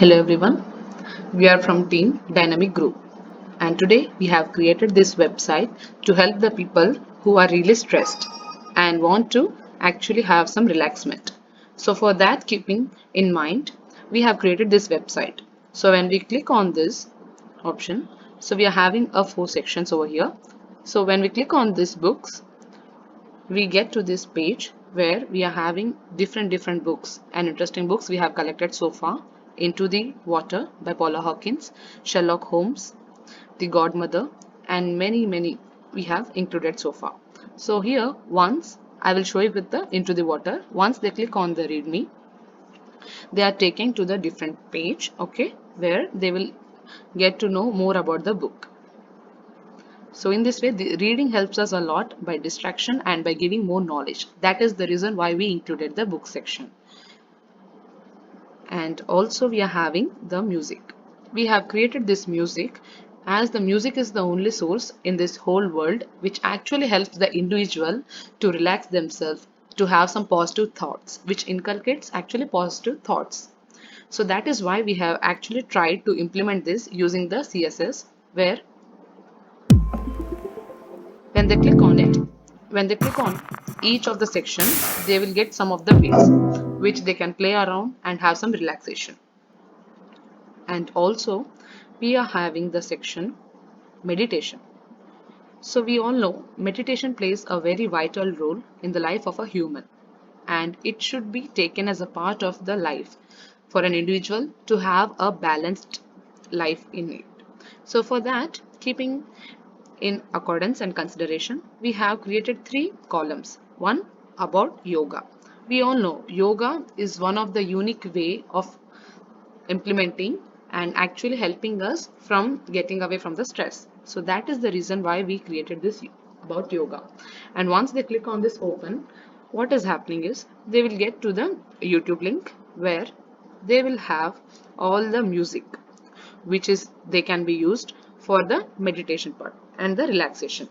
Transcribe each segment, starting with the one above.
Hello everyone, we are from Team Dynamic Group and today we have created this website to help the people who are really stressed and want to actually have some relaxment. So for that keeping in mind, we have created this website. So when we click on this option, so we are having a 4 sections over here. So when we click on this books, we get to this page where we are having different books and interesting books we have collected so far. Into the Water by Paula Hawkins, Sherlock Holmes, The Godmother, and many we have included so far. So here once I will show you with the Into the Water. Once they click on the read me, they are taken to the different page, okay, where they will get to know more about the book. So in this way, the reading helps us a lot by distraction and by giving more knowledge. That is the reason why we included the book section. And also we are having the music. We have created this music as the music is the only source in this whole world which actually helps the individual to relax themselves, to have some positive thoughts, which inculcates actually positive thoughts. So that is why we have actually tried to implement this using the CSS, where when they click on it, when they click on each of the section, they will get some of the ways which they can play around and have some relaxation. And also we are having the section meditation. So we all know meditation plays a very vital role in the life of a human, and it should be taken as a part of the life for an individual to have a balanced life in it. So for that, keeping in accordance and consideration, we have created 3 columns. One about yoga. We all know yoga is one of the unique way of implementing and actually helping us from getting away from the stress. So that is the reason why we created this about yoga. And once they click on this open, what is happening is they will get to the YouTube link where they will have all the music which is they can be used for the meditation part and the relaxation.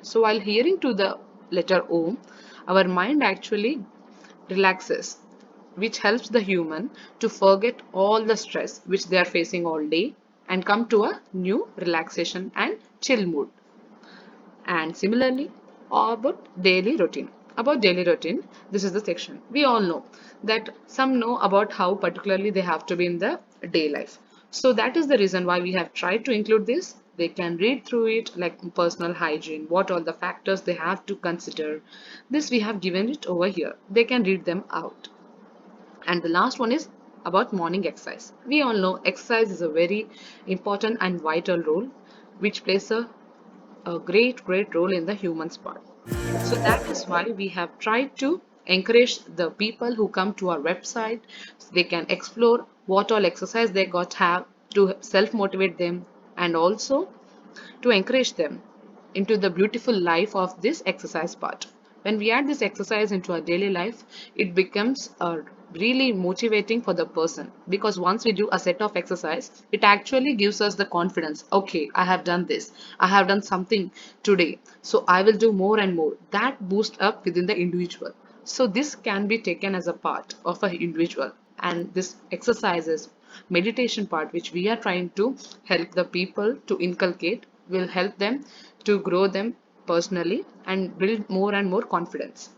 So while hearing to the letter Om, our mind actually relaxes, which helps the human to forget all the stress which they are facing all day and come to a new relaxation and chill mood. And similarly, about daily routine. About daily routine, this is the section. We all know that some know about how particularly they have to be in the day life. So that is the reason why we have tried to include this. They can read through it like personal hygiene, what all the factors they have to consider. This we have given it over here. They can read them out. And the last one is about morning exercise. We all know exercise is a very important and vital role which plays a great role in the human's part. So that is why we have tried to encourage the people who come to our website so they can explore what all exercise they got have to self motivate them and also to encourage them into the beautiful life of this exercise part. When we add this exercise into our daily life, it becomes really motivating for the person, because once we do a set of exercise, it actually gives us the confidence. Okay, I have done this. I have done something today. So I will do more and more. That boosts up within the individual. So this can be taken as a part of an individual, and this exercises meditation part which we are trying to help the people to inculcate will help them to grow them personally and build more and more confidence.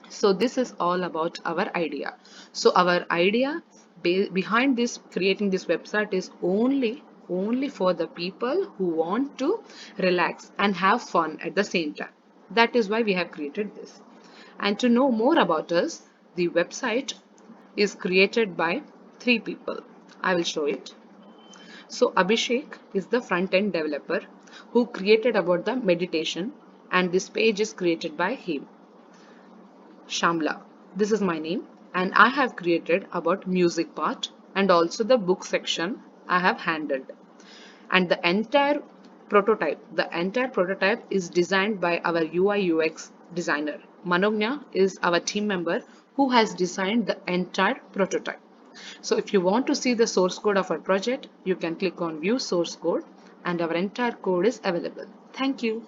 So this is all about our idea. So our idea behind this creating this website is only for the people who want to relax and have fun at the same time. That is why we have created this. And to know more about us, the website is created by 3 people. I will show it. So Abhishek is the front-end developer who created about the meditation, and this page is created by him. Shamla, this is my name, and I have created about music part and also the book section I have handled. And the entire prototype is designed by our UI UX designer. Manognya is our team member who has designed the entire prototype. So if you want to see the source code of our project, you can click on view source code and our entire code is available. Thank you.